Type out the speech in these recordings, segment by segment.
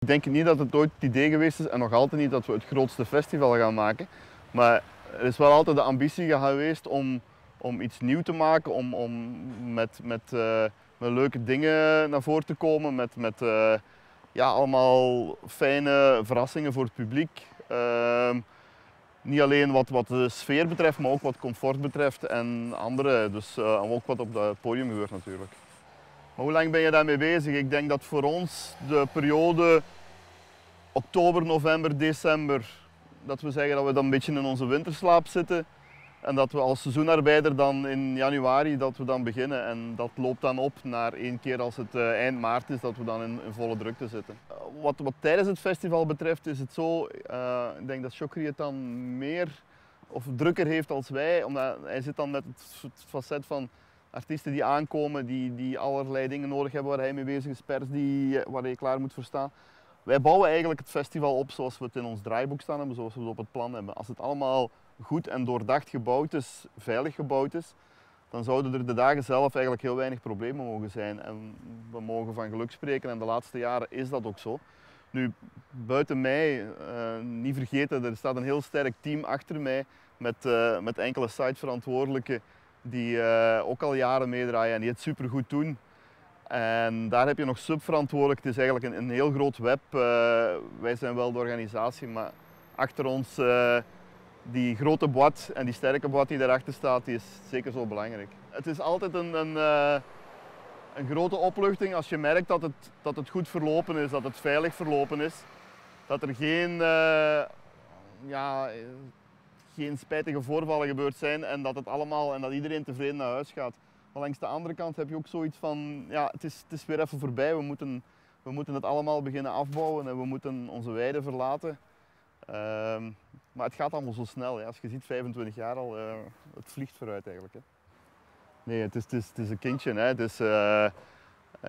Ik denk niet dat het ooit het idee geweest is en nog altijd niet dat we het grootste festival gaan maken. Maar er is wel altijd de ambitie geweest om iets nieuws te maken, om met leuke dingen naar voren te komen, ja, allemaal fijne verrassingen voor het publiek. Niet alleen wat de sfeer betreft, maar ook wat comfort betreft en andere. Dus ook wat op het podium gebeurt natuurlijk. Maar hoe lang ben je daarmee bezig? Ik denk dat voor ons de periode oktober, november, december, dat we zeggen dat we dan een beetje in onze winterslaap zitten. En dat we als seizoenarbeider dan in januari dat we dan beginnen. En dat loopt dan op naar één keer als het eind maart is dat we dan in volle drukte zitten. Wat tijdens het festival betreft is het zo, ik denk dat Chokri het dan meer of drukker heeft als wij. Omdat hij zit dan met het facet van artiesten die aankomen, die allerlei dingen nodig hebben waar hij mee bezig is, pers waar hij klaar moet voor staan. Wij bouwen eigenlijk het festival op zoals we het in ons draaiboek staan hebben, zoals we het op het plan hebben. Als het allemaal goed en doordacht gebouwd is, veilig gebouwd is, dan zouden er de dagen zelf eigenlijk heel weinig problemen mogen zijn. En we mogen van geluk spreken en de laatste jaren is dat ook zo. Nu, buiten mij, niet vergeten, er staat een heel sterk team achter mij met enkele siteverantwoordelijken die ook al jaren meedraaien en die het supergoed doen. En daar heb je nog subverantwoordelijk, het is eigenlijk een heel groot web. Wij zijn wel de organisatie, maar achter ons die grote boîte en die sterke boîte die daarachter staat, die is zeker zo belangrijk. Het is altijd een grote opluchting als je merkt dat het goed verlopen is, dat het veilig verlopen is. Dat er geen spijtige voorvallen gebeurd zijn en dat iedereen tevreden naar huis gaat. Maar langs de andere kant heb je ook zoiets van, ja, het is weer even voorbij. We moeten het allemaal beginnen afbouwen en we moeten onze weide verlaten. Maar het gaat allemaal zo snel. Hè. Als je ziet, 25 jaar al, het vliegt vooruit eigenlijk. Hè. Nee, het is een kindje. Hè. Het is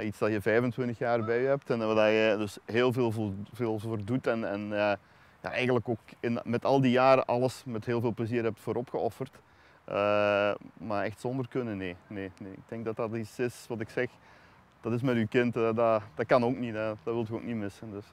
iets dat je 25 jaar bij je hebt en waar je dus heel veel voor doet. En ja, eigenlijk ook met al die jaren alles met heel veel plezier hebt vooropgeofferd. Maar echt zonder kunnen, nee. Ik denk dat dat iets is wat ik zeg, dat is met uw kind, dat kan ook niet, dat wil je ook niet missen. Dus,